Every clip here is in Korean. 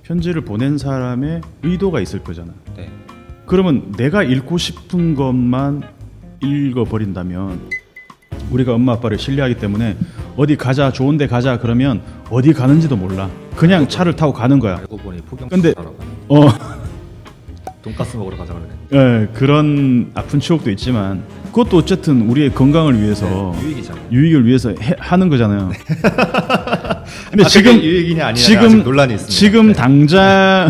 편지를 보낸 사람의 의도가 있을 거잖아. 네. 그러면 내가 읽고 싶은 것만 읽어버린다면 우리가 엄마 아빠를 신뢰하기 때문에 어디 가자, 좋은 데 가자 그러면 어디 가는지도 몰라. 그냥 차를 타고 가는 거야. 알고 보니 포경 근데- 라고 어, 돈가스 먹으러 가자 그러네. 예, 그런 아픈 추억도 있지만 그것도 어쨌든 우리의 건강을 위해서 유익이잖아요. 유익을 위해서 하는 거잖아요. 근데 지금 유익이냐 아니냐 아직 논란이 있습니다. 지금 네. 당장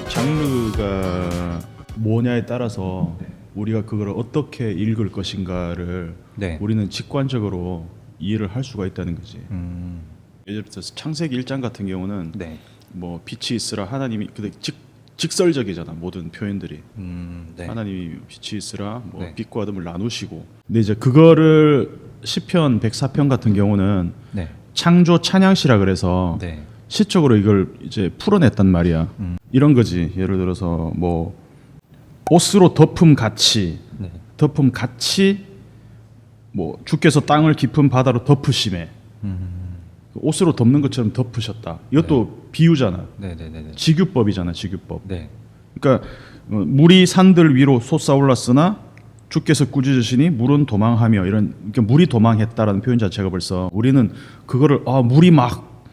장르가 뭐냐에 따라서 우리가 그걸 어떻게 읽을 것인가를 네. 우리는 직관적으로 이해를 할 수가 있다는 거지. 예를 들어서 창세기 1장 같은 경우는 네. 뭐 빛이 있으라 하나님이 근데 직설적이잖아 모든 표현들이. 네. 하나님이 빛이 있으라 뭐 네. 빛과 어둠을 나누시고. 근데 이제 그거를 시편 104편 같은 경우는 네. 창조 찬양시라 그래서 네. 시적으로 이걸 이제 풀어냈단 말이야. 이런 거지. 예를 들어서 뭐 옷으로 덮음 같이 네. 덮음 같이 뭐 주께서 땅을 깊은 바다로 덮으심에 옷으로 덮는 것처럼 덮으셨다. 이것도 비유잖아. 네. 네. 네. 직유법이잖아. 직유법. 네. 그러니까 물이 산들 위로 솟아올랐으나 주께서 꾸짖으시니 물은 도망하며 이런 그러니까 물이 도망했다라는 표현 자체가 벌써 우리는 그거를 물이 막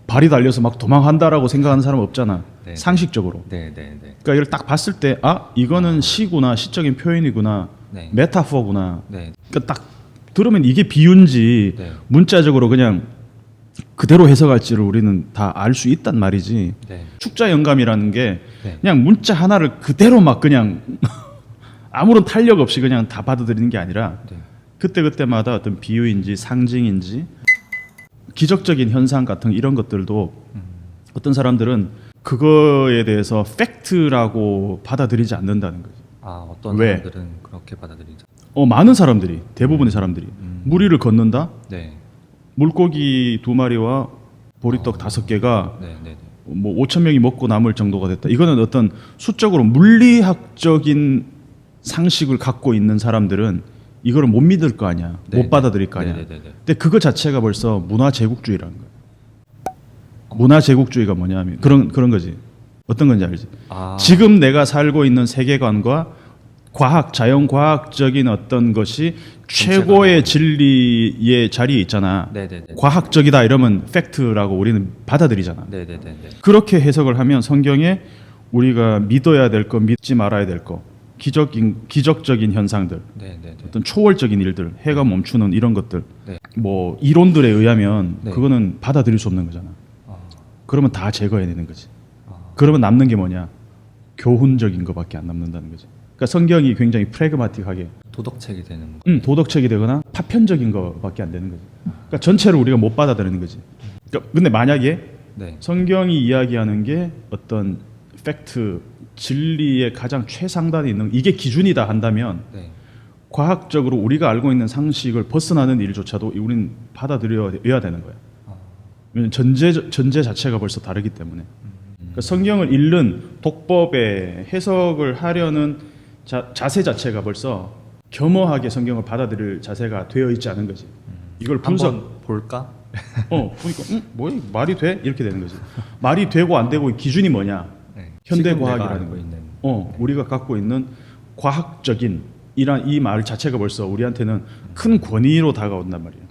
발이 달려서 막 도망한다라고 생각하는 사람 없잖아. 네. 상식적으로. 네. 네. 네. 그러니까 이걸 딱 봤을 때 이거는 시구나 시적인 표현이구나 네. 메타포구나. 네. 그러니까 딱 들으면 이게 비유인지 네. 문자적으로 그냥 그대로 해석할지를 우리는 다 알 수 있단 말이지. 네. 축자 영감이라는 게 네. 그냥 문자 하나를 그대로 막 그냥 아무런 탄력 없이 그냥 다 받아들이는 게 아니라 네. 그때그때마다 어떤 비유인지 상징인지 기적적인 현상 같은 이런 것들도 어떤 사람들은 그거에 대해서 팩트라고 받아들이지 않는다는 거지. 어떤 왜? 사람들은 그렇게 받아들이죠. 많은 사람들이 대부분의 사람들이 무리를 걷는다. 네. 물고기 2마리와 보리떡 5개가 네. 네. 네. 뭐 5천 명이 먹고 남을 정도가 됐다. 이거는 어떤 수적으로 물리학적인 상식을 갖고 있는 사람들은 이거를 못 믿을 거 아니야. 네, 못 받아들일 거 아니야. 네. 네. 네. 근데 그거 자체가 벌써 문화 제국주의라는 거야. 문화 제국주의가 뭐냐면 그런 거지. 어떤 건지 알지? 지금 내가 살고 있는 세계관과 자연과학적인 어떤 것이 최고의 진리의 자리에 있잖아. 네. 네. 네. 과학적이다 이러면 팩트라고 우리는 받아들이잖아. 네. 네. 네. 네. 그렇게 해석을 하면 성경에 우리가 믿어야 될 거, 믿지 말아야 될 거, 기적적인 현상들, 네. 네. 네. 어떤 초월적인 일들, 해가 멈추는 이런 것들, 네. 뭐 이론들에 의하면 네. 그거는 받아들일 수 없는 거잖아. 그러면 다 제거해내는 거지. 아. 그러면 남는 게 뭐냐? 교훈적인 거밖에 안 남는다는 거지. 그러니까 성경이 굉장히 프래그마틱하게 도덕책이 되는 거. 도덕책이 되거나 파편적인 거밖에 안 되는 거지. 그러니까 전체를 우리가 못 받아들이는 거지. 그러니까 근데 만약에 네. 성경이 이야기하는 게 어떤 팩트, 진리의 가장 최상단에 있는 이게 기준이다 한다면 네. 과학적으로 우리가 알고 있는 상식을 벗어나는 일조차도 우리는 받아들여야 되는 거야. 왜냐면 전제 자체가 벌써 다르기 때문에. 그러니까 성경을 읽는 독법의 해석을 하려는 자세 자체가 벌써 겸허하게 성경을 받아들일 자세가 되어 있지 않은 거지. 이걸 한번 볼까? 보니까 뭐야 말이 돼? 이렇게 되는 거지. 말이 되고 안 되고 기준이 뭐냐? 네. 현대 지금 내가 과학이라는 알고 거. 있는. 우리가 갖고 있는 과학적인 이 말 자체가 벌써 우리한테는 큰 권위로 다가온단 말이에요.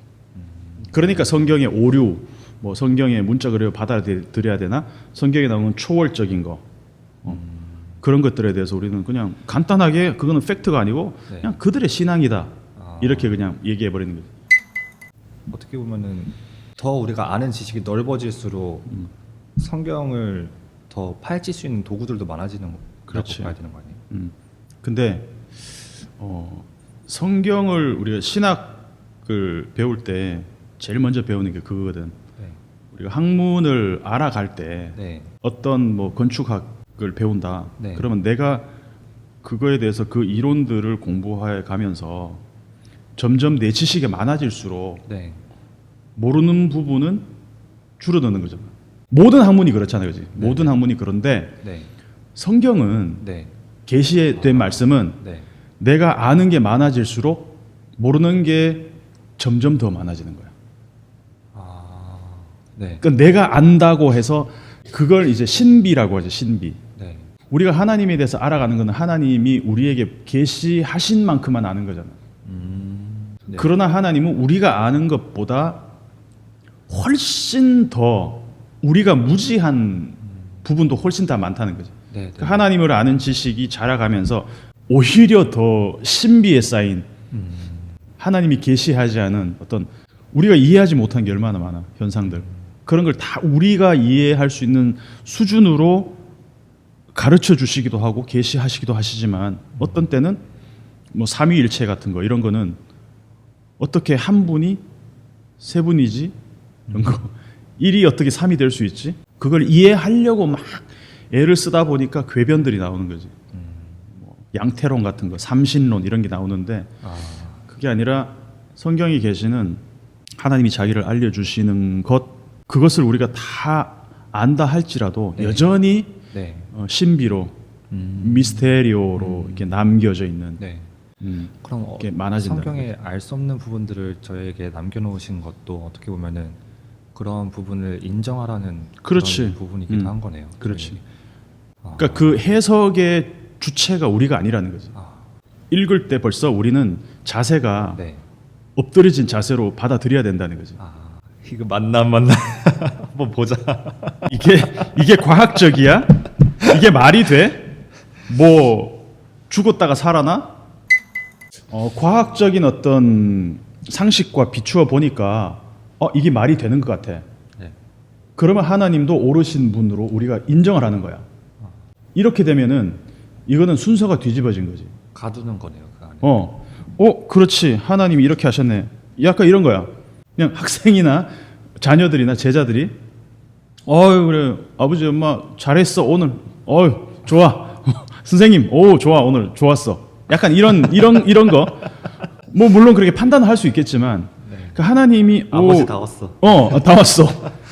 그러니까 성경의 오류, 뭐 성경의 문자 그대로 받아들여야 되나? 성경에 나오는 초월적인 거, 그런 것들에 대해서 우리는 그냥 간단하게 그거는 팩트가 아니고 네. 그냥 그들의 신앙이다 이렇게 그냥 얘기해 버리는 거죠. 어떻게 보면은 더 우리가 아는 지식이 넓어질수록 성경을 더 파헤칠 수 있는 도구들도 많아지는 거라고 그렇지. 봐야 되는 거 아니에요? 근데 성경을 우리가 신학을 배울 때 제일 먼저 배우는 게 그거거든. 네. 우리가 학문을 알아갈 때 네. 어떤 뭐 건축학을 배운다. 네. 그러면 내가 그거에 대해서 그 이론들을 공부해 가면서 점점 내 지식이 많아질수록 네. 모르는 부분은 줄어드는 거잖아. 모든 학문이 그렇잖아요, 그지? 모든 학문이 그런데 네. 성경은 네. 계시된 말씀은 네. 내가 아는 게 많아질수록 모르는 게 점점 더 많아지는 거야. 아, 네. 그러니까 내가 안다고 해서 그걸 이제 신비라고 하죠. 신비. 네. 우리가 하나님에 대해서 알아가는 것은 하나님이 우리에게 계시하신 만큼만 아는 거잖아. 네. 그러나 하나님은 우리가 아는 것보다 훨씬 더 우리가 무지한 부분도 훨씬 더 많다는 거죠. 네. 네. 그 하나님을 아는 지식이 자라가면서 오히려 더 신비에 쌓인 하나님이 계시하지 않은 어떤 우리가 이해하지 못한 게 얼마나 많아 현상들 그런 걸 다 우리가 이해할 수 있는 수준으로 가르쳐 주시기도 하고 계시하시기도 하시지만 어떤 때는 뭐 삼위일체 같은 거 이런 거는 어떻게 한 분이 세 분이지 이런 거 일이 어떻게 삼이 될 수 있지 그걸 이해하려고 막 애를 쓰다 보니까 궤변들이 나오는 거지. 뭐 양태론 같은 거 삼신론 이런 게 나오는데 그게 아니라 성경에 계시는 하나님이 자기를 알려주시는 것 그것을 우리가 다 안다 할지라도 네. 여전히 네. 신비로 미스테리오로 이렇게 남겨져 있는 네. 음, 그럼 이렇게 많아진다. 성경에 알 수 없는 부분들을 저에게 남겨놓으신 것도 어떻게 보면은 그런 부분을 인정하라는 그렇지. 그런 부분이기도 한 거네요. 그렇지. 저희. 그러니까 그 해석의 주체가 우리가 아니라는 거지. 아, 읽을 때 벌써 우리는 자세가 네. 엎드려진 자세로 받아들여야 된다는 거지. 아, 이거 맞나 안 맞나 한번 보자. 이게 과학적이야? 이게 말이 돼? 뭐 죽었다가 살아나? 과학적인 어떤 상식과 비추어 보니까 이게 말이 되는 것 같아. 네. 그러면 하나님도 오르신 분으로 우리가 인정을 하는 거야. 이렇게 되면은 이거는 순서가 뒤집어진 거지. 가두는 거네요 그 안에. 그렇지. 하나님이 이렇게 하셨네. 약간 이런 거야. 그냥 학생이나 자녀들이나 제자들이 그래. 아버지 엄마 잘했어 오늘. 좋아. 선생님 좋아 오늘 좋았어. 약간 이런 거. 뭐 물론 그렇게 판단할 수 있겠지만 네. 그 하나님이 아버지 다 왔어. 다 왔어.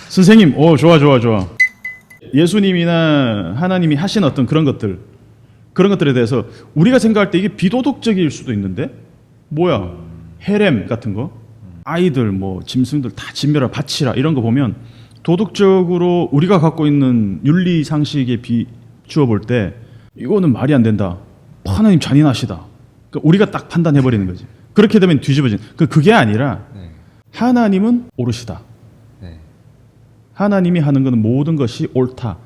선생님 좋아. 예수님이나 하나님이 하신 어떤 그런 것들에 대해서 우리가 생각할 때 이게 비도덕적일 수도 있는데 뭐야 헤렘 같은 거 아이들 뭐 짐승들 다 진멸하 바치라 이런 거 보면 도덕적으로 우리가 갖고 있는 윤리 상식에 비추어 볼 때 이거는 말이 안 된다. 하나님 잔인하시다. 그러니까 우리가 딱 판단해 버리는 거지. 그렇게 되면 뒤집어진. 그게 아니라 네. 하나님은 오르시다. 네. 하나님이 하는 것은 모든 것이 옳다.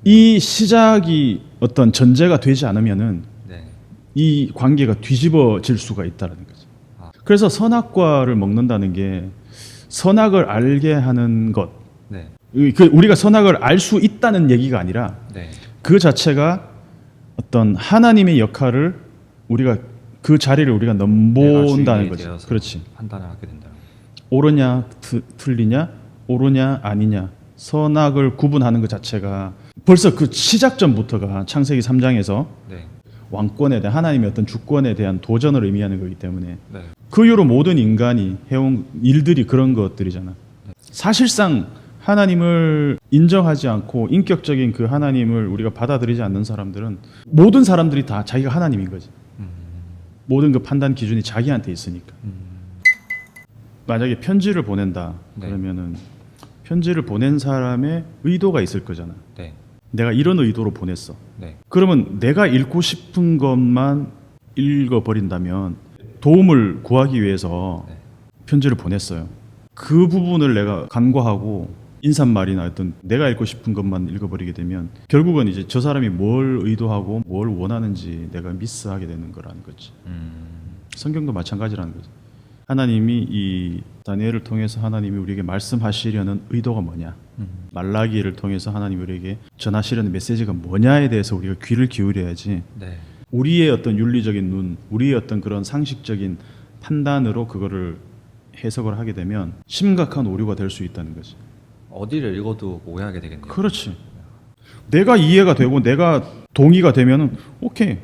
이 시작이 어떤 전제가 되지 않으면은 네. 이 관계가 뒤집어질 수가 있다는 거죠. 그래서 선악과를 먹는다는 게 선악을 알게 하는 것. 네. 우리가 선악을 알 수 있다는 얘기가 아니라 네. 그 자체가 어떤 하나님의 역할을 우리가 그 자리를 우리가 넘본다는 거죠. 그렇지. 판단을 하게 된다. 옳으냐 틀리냐 옳으냐 아니냐 선악을 구분하는 것 자체가 벌써 그 시작점부터가 창세기 3장에서 네. 왕권에 대한 하나님의 어떤 주권에 대한 도전을 의미하는 거기 때문에 네. 그 이후로 모든 인간이 해온 일들이 그런 것들이잖아. 사실상 하나님을 인정하지 않고 인격적인 그 하나님을 우리가 받아들이지 않는 사람들은 모든 사람들이 다 자기가 하나님인 거지. 모든 그 판단 기준이 자기한테 있으니까. 만약에 편지를 보낸다 네. 그러면은 편지를 보낸 사람의 의도가 있을 거잖아. 네. 내가 이런 의도로 보냈어. 네. 그러면 내가 읽고 싶은 것만 읽어버린다면 도움을 구하기 위해서 네. 편지를 보냈어요. 그 부분을 내가 간과하고 인사말이나 어떤 내가 읽고 싶은 것만 읽어버리게 되면 결국은 이제 저 사람이 뭘 의도하고 뭘 원하는지 내가 미스하게 되는 거라는 거지. 성경도 마찬가지라는 거지. 하나님이 이 다니엘을 통해서 하나님이 우리에게 말씀하시려는 의도가 뭐냐, 말라기를 통해서 하나님이 우리에게 전하시려는 메시지가 뭐냐에 대해서 우리가 귀를 기울여야지. 네. 우리의 어떤 윤리적인 눈, 우리의 어떤 그런 상식적인 판단으로 그거를 해석을 하게 되면 심각한 오류가 될 수 있다는 거지. 어디를 읽어도 오해하게 되겠네요. 그렇지. 내가 이해가 되고 내가 동의가 되면은 오케이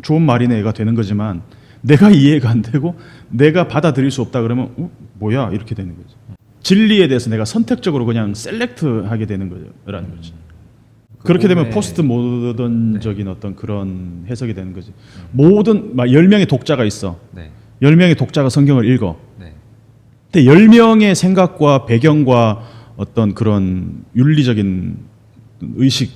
좋은 말이네가 되는 거지만 내가 이해가 안 되고 내가 받아들일 수 없다 그러면 뭐야 이렇게 되는 거지. 진리에 대해서 내가 선택적으로 그냥 셀렉트하게 되는 거라는 거지. 그렇게 되면 몸에- 포스트 모던적인 어떤 그런 해석이 되는 거지. 모든 막 10명의 독자가 있어. 네. 10명의 독자가 성경을 읽어. 네. 근데 10명의 생각과 배경과 어떤 그런 윤리적인 의식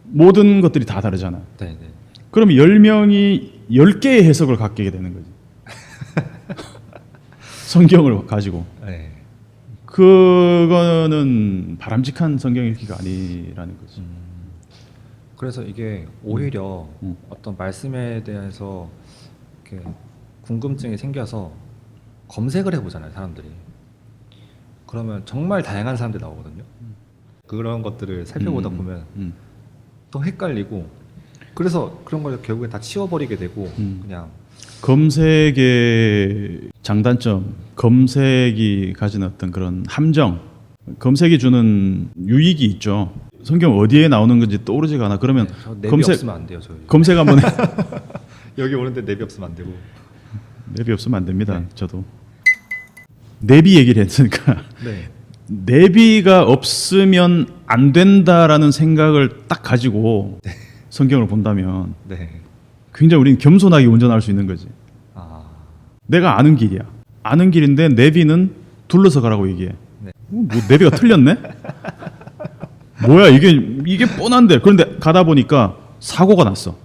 모든 것들이 다 다르잖아. 네. 네. 그럼 10명이 10개의 해석을 갖게 되는 거지. 성경을 가지고. 네. 그거는 바람직한 성경 읽기가 아니라는 거지. 그래서 이게 오히려 음. 어떤 말씀에 대해서 이렇게 궁금증이 생겨서 검색을 해보잖아요, 사람들이. 그러면 정말 다양한 사람들이 나오거든요. 그런 것들을 살펴보다 보면 또 헷갈리고, 그래서 그런 걸 결국에 다 치워버리게 되고 그냥 검색의 장단점, 검색이 가진 어떤 그런 함정, 검색이 주는 유익이 있죠. 성경 어디에 나오는 건지 떠오르지가 않아. 그러면 저 내비 검색 없으면 안 돼요, 저희. 검색 한번 해. 여기 오는데 내비 없으면 안 되고. 내비 없으면 안 됩니다. 네. 저도 내비 얘기를 했으니까 네. 내비가 없으면 안 된다라는 생각을 딱 가지고 성경을 본다면 네. 굉장히 우리는 겸손하게 운전할 수 있는 거지. 아. 내가 아는 길이야. 아는 길인데 내비는 둘러서 가라고 얘기해. 네. 뭐 내비가 틀렸네? 뭐야 이게 뻔한데. 그런데 가다 보니까 사고가 났어.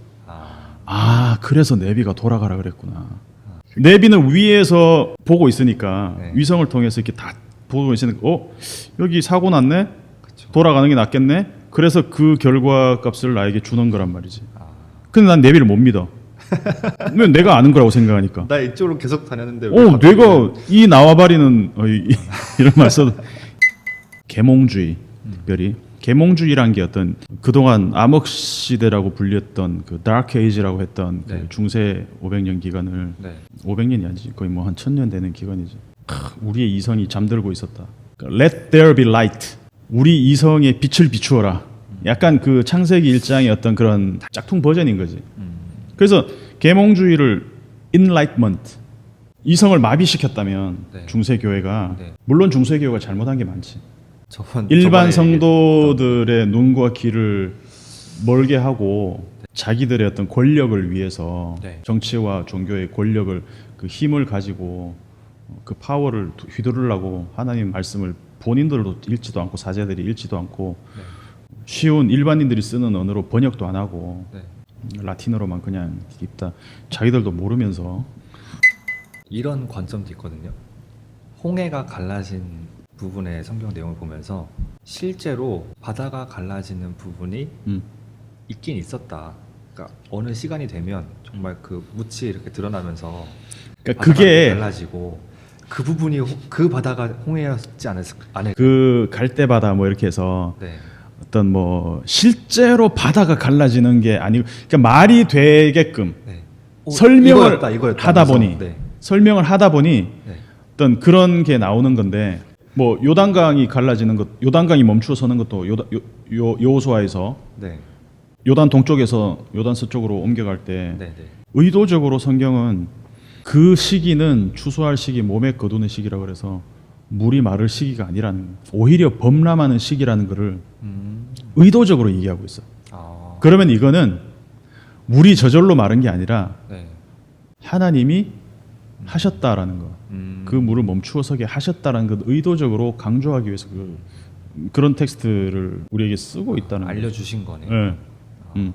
아 그래서 내비가 돌아가라 그랬구나. 내비는 위에서 보고 있으니까 네. 위성을 통해서 이렇게 다 보고 있으니까 여기 사고 났네? 그쵸. 돌아가는 게 낫겠네? 그래서 그 결과값을 나에게 주는 거란 말이지. 아. 근데 난 내비를 못 믿어. 왜 내가 아는 거라고 생각하니까. 나 이쪽으로 계속 다녔는데 왜 갑자기 내가 이 나와바리는 이런 말 써도 계몽주의 특별히 계몽주의란 게 어떤 그동안 암흑 시대라고 불렸던 그 다크 에이지라고 했던 그 네. 중세 500년 기간을 네. 500년이 아니지 거의 뭐 한 1000년 되는 기간이지. 우리의 이성이 잠들고 있었다. 그러니까 Let there be light. 우리 이성의 빛을 비추어라. 약간 그 창세기 1장의 어떤 그런 짝퉁 버전인 거지. 그래서 계몽주의를 enlightenment 이성을 마비시켰다면 네. 중세 교회가 네. 물론 중세 교회가 잘못한 게 많지. 저번에 일반 성도들의 눈과 귀를 멀게 하고 자기들의 어떤 권력을 위해서 네. 정치와 종교의 권력을 그 힘을 가지고 그 파워를 휘두르려고 하나님 말씀을 본인들도 읽지도 않고 사제들이 읽지도 않고 네. 쉬운 일반인들이 쓰는 언어로 번역도 안 하고 네. 라틴어로만 그냥 읽다 자기들도 모르면서 이런 관점도 있거든요. 홍해가 갈라진 부분의 성경 내용을 보면서 실제로 바다가 갈라지는 부분이 있긴 있었다. 그러니까 어느 시간이 되면 정말 그 묻이 이렇게 드러나면서 그러니까 바다가 그게 갈라지고 그 부분이 그 바다가 홍해였지 않을까? 그 갈대바다 뭐 이렇게 해서 네. 어떤 뭐 실제로 바다가 갈라지는 게 아니고 그러니까 말이 되게끔 네. 설명을 이거였다 하다 하면서, 보니 네. 설명을 하다 보니 네. 어떤 그런 게 나오는 건데 뭐 요단강이 갈라지는 것 요단강이 멈추어 서는 것도 여호수아에서 네. 요단 동쪽에서 요단 서쪽으로 옮겨갈 때 네. 네. 의도적으로 성경은 그 시기는 추수할 시기 몸에 거두는 시기라고 그래서 물이 마를 시기가 아니라는 오히려 범람하는 시기라는 것을 의도적으로 얘기하고 있어. 아. 그러면 이거는 물이 저절로 마른 게 아니라 네. 하나님이 하셨다라는 거. 음. 그 물을 멈추어 서게 하셨다라는 것 의도적으로 강조하기 위해서 그런 텍스트를 우리에게 쓰고 있다는 거죠. 알려주신 거네. 네.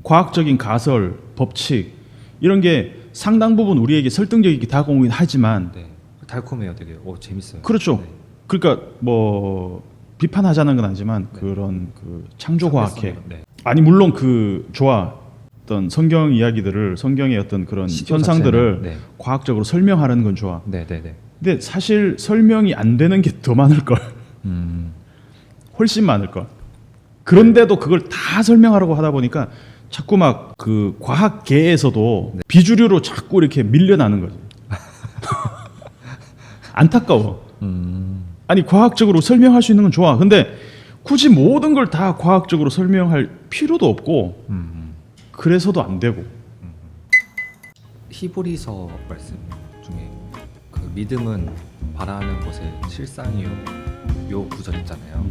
과학적인 가설, 법칙 이런 게 상당 부분 우리에게 설득력이 다가오긴 하지만 네. 달콤해요, 되게. 재밌어요. 그렇죠. 네. 그러니까 뭐 비판하자는 건 아니지만 네. 그런 그 창조과학회 네. 아니 물론 그 좋아 어떤 성경 이야기들을 성경의 어떤 그런 시조 현상들을 자체는, 네. 과학적으로 설명하는 건 좋아. 네, 네, 네. 근데 사실 설명이 안 되는 게 더 많을 걸. 훨씬 많을 걸. 그런데도 그걸 다 설명하려고 하다 보니까 자꾸 막 그 과학계에서도 비주류로 자꾸 이렇게 밀려나는 거지. 안타까워. 아니 과학적으로 설명할 수 있는 건 좋아. 근데 굳이 모든 걸 다 과학적으로 설명할 필요도 없고 그래서도 안 되고. 히브리서 말씀 중에 그 믿음은 바라는 것의 실상이요 요 구절 있잖아요.